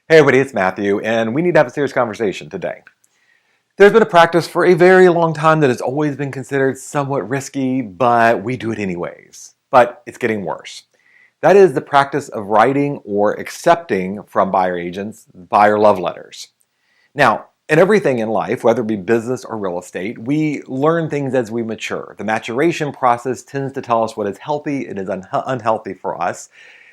Hey everybody, it's Matthew, and we need to have a serious conversation today. There's been a practice for a very long time that has always been considered somewhat risky, but we do it anyways. But it's getting worse. That is the practice of writing or accepting from buyer agents buyer love letters. Now, in everything in life, whether it be business or real estate, we learn things as we mature. The maturation process tends to tell us what is healthy and is unhealthy for us.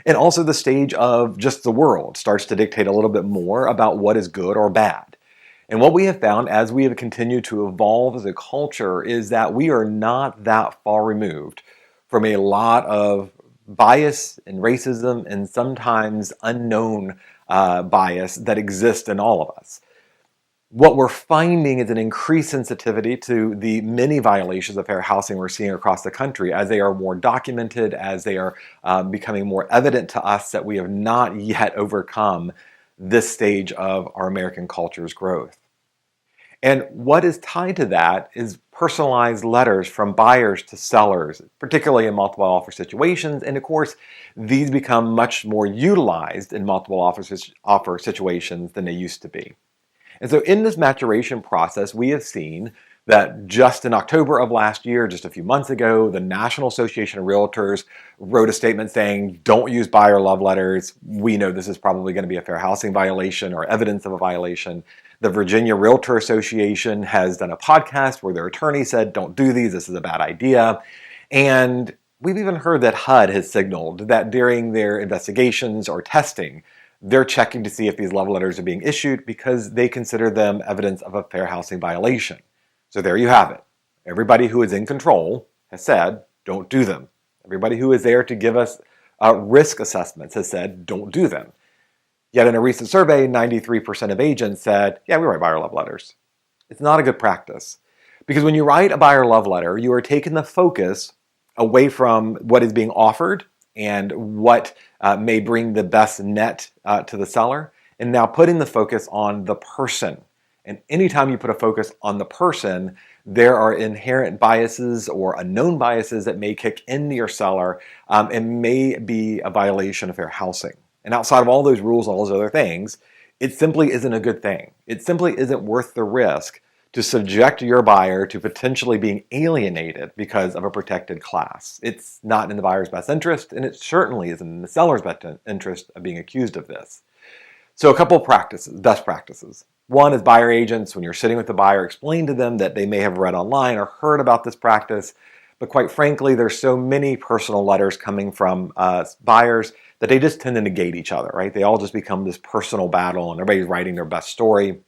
And also the stage of just the world starts to dictate a little bit more about what is good or bad. And what we have found as we have continued to evolve as a culture is that we are not that far removed from a lot of bias and racism and sometimes unknown bias that exists in all of us. What we're finding is an increased sensitivity to the many violations of fair housing we're seeing across the country as they are more documented, as they are becoming more evident to us that we have not yet overcome this stage of our American culture's growth. And what is tied to that is personalized letters from buyers to sellers, particularly in multiple offer situations. And of course, these become much more utilized in multiple offer situations than they used to be. And so in this maturation process, we have seen that just in October of last year, just a few months ago, the National Association of Realtors wrote a statement saying, don't use buyer love letters. We know this is probably going to be a fair housing violation or evidence of a violation. The Virginia Realtor Association has done a podcast where their attorney said, don't do these. This is a bad idea. And we've even heard that HUD has signaled that during their investigations or testing, they're checking to see if these love letters are being issued because they consider them evidence of a fair housing violation. So there you have it. Everybody who is in control has said, don't do them. Everybody who is there to give us risk assessments has said, don't do them. Yet in a recent survey, 93% of agents said, yeah, we write buyer love letters. It's not a good practice. Because when you write a buyer love letter, you are taking the focus away from what is being offered and what may bring the best net to the seller, and now putting the focus on the person. And anytime you put a focus on the person, there are inherent biases or unknown biases that may kick into your seller and may be a violation of fair housing. And outside of all those rules and all those other things, it simply isn't a good thing. It simply isn't worth the risk to subject your buyer to potentially being alienated because of a protected class. It's not in the buyer's best interest, and it certainly isn't in the seller's best interest of being accused of this. So a couple of best practices. One is buyer agents, when you're sitting with the buyer, explain to them that they may have read online or heard about this practice, but quite frankly, there's so many personal letters coming from buyers that they just tend to negate each other, right? They all just become this personal battle and everybody's writing their best story.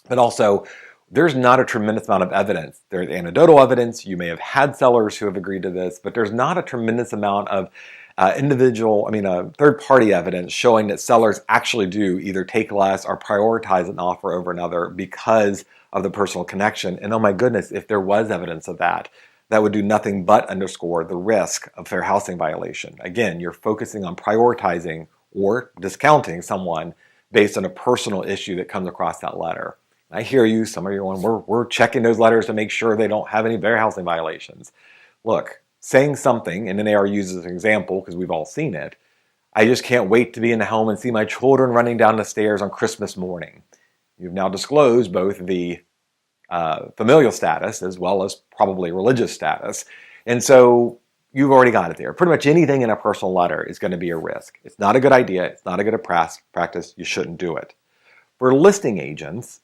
But also, there's not a tremendous amount of evidence. There's anecdotal evidence. You may have had sellers who have agreed to this, but there's not a tremendous amount of third-party evidence showing that sellers actually do either take less or prioritize an offer over another because of the personal connection. And oh my goodness, if there was evidence of that, that would do nothing but underscore the risk of fair housing violation. Again, you're focusing on prioritizing or discounting someone based on a personal issue that comes across that letter. I hear you, some of you are going, we're checking those letters to make sure they don't have any fair housing violations. Look, saying something, and then they are used as an example because we've all seen it, I just can't wait to be in the home and see my children running down the stairs on Christmas morning. You've now disclosed both the familial status as well as probably religious status. And so you've already got it there. Pretty much anything in a personal letter is going to be a risk. It's not a good idea. It's not a good practice. You shouldn't do it. For listing agents,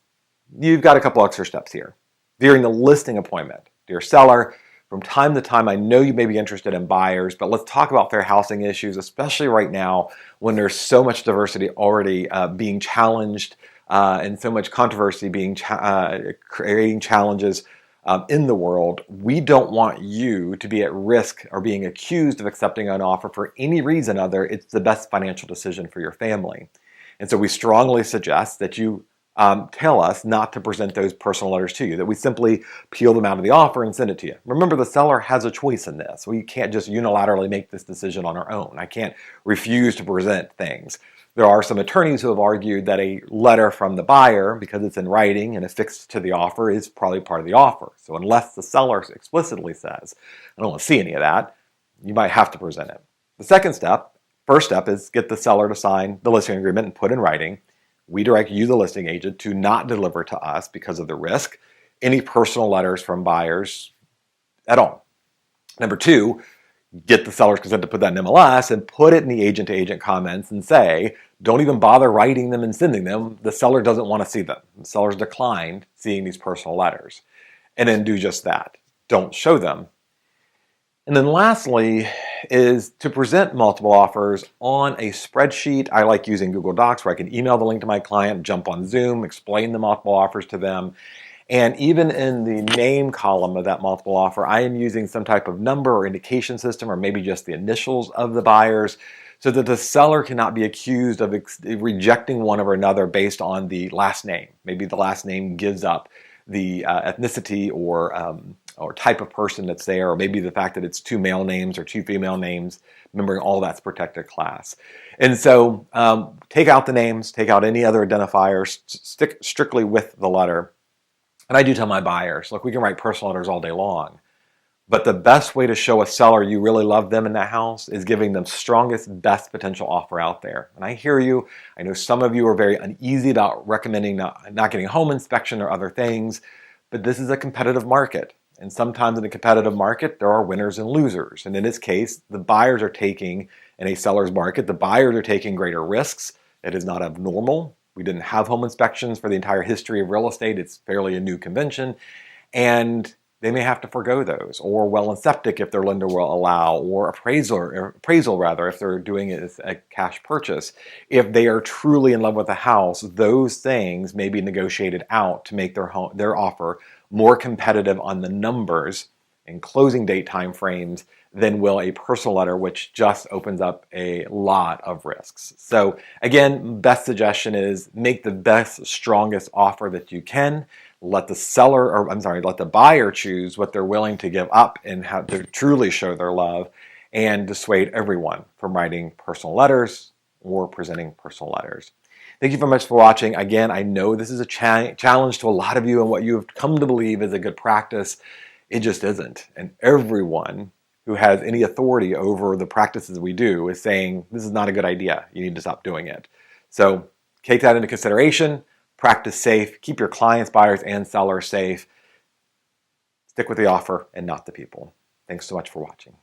you've got a couple extra steps here. During the listing appointment, dear seller, from time to time, I know you may be interested in buyers, but let's talk about fair housing issues, especially right now when there's so much diversity already being challenged and so much controversy being creating challenges in the world. We don't want you to be at risk or being accused of accepting an offer for any reason other it's the best financial decision for your family. And so we strongly suggest that you tell us not to present those personal letters to you, that we simply peel them out of the offer and send it to you. Remember, the seller has a choice in this. We can't just unilaterally make this decision on our own. I can't refuse to present things. There are some attorneys who have argued that a letter from the buyer, because it's in writing and affixed to the offer, is probably part of the offer. So unless the seller explicitly says, I don't want to see any of that, you might have to present it. The first step is get the seller to sign the listing agreement and put in writing. we direct you, the listing agent, to not deliver to us because of the risk any personal letters from buyers at all. Number two, get the seller's consent to put that in MLS and put it in the agent-to-agent comments and say, don't even bother writing them and sending them. The seller doesn't want to see them. The seller's declined seeing these personal letters. And then do just that. Don't show them. And then lastly is to present multiple offers on a spreadsheet. I like using Google Docs where I can email the link to my client, jump on Zoom, explain the multiple offers to them. And even in the name column of that multiple offer, I am using some type of number or indication system, or maybe just the initials of the buyers, so that the seller cannot be accused of rejecting one or another based on the last name. Maybe the last name gives up the ethnicity or type of person that's there, or maybe the fact that it's two male names or two female names, remembering all that's protected class. And so take out the names, take out any other identifiers, stick strictly with the letter. And I do tell my buyers, look, we can write personal letters all day long, but the best way to show a seller you really love them in that house is giving them strongest, best potential offer out there. And I hear you. I know some of you are very uneasy about recommending not getting a home inspection or other things, but this is a competitive market. And sometimes in a competitive market, there are winners and losers. And in this case, the buyers are taking, in a seller's market, the buyers are taking greater risks. It is not abnormal. We didn't have home inspections for the entire history of real estate. It's fairly a new convention. And they may have to forego those, or well and septic if their lender will allow, or appraisal rather, if they're doing it as a cash purchase. If they are truly in love with the house, those things may be negotiated out to make their offer more competitive on the numbers and closing date timeframes than will a personal letter, which just opens up a lot of risks. So again, best suggestion is make the best, strongest offer that you can. Let let the buyer choose what they're willing to give up and how to truly show their love, and dissuade everyone from writing personal letters or presenting personal letters. Thank you very much for watching. Again, I know this is a challenge to a lot of you, and what you have come to believe is a good practice, it just isn't. And everyone who has any authority over the practices we do is saying, this is not a good idea. You need to stop doing it. So take that into consideration. Practice safe. Keep your clients, buyers, and sellers safe. Stick with the offer and not the people. Thanks so much for watching.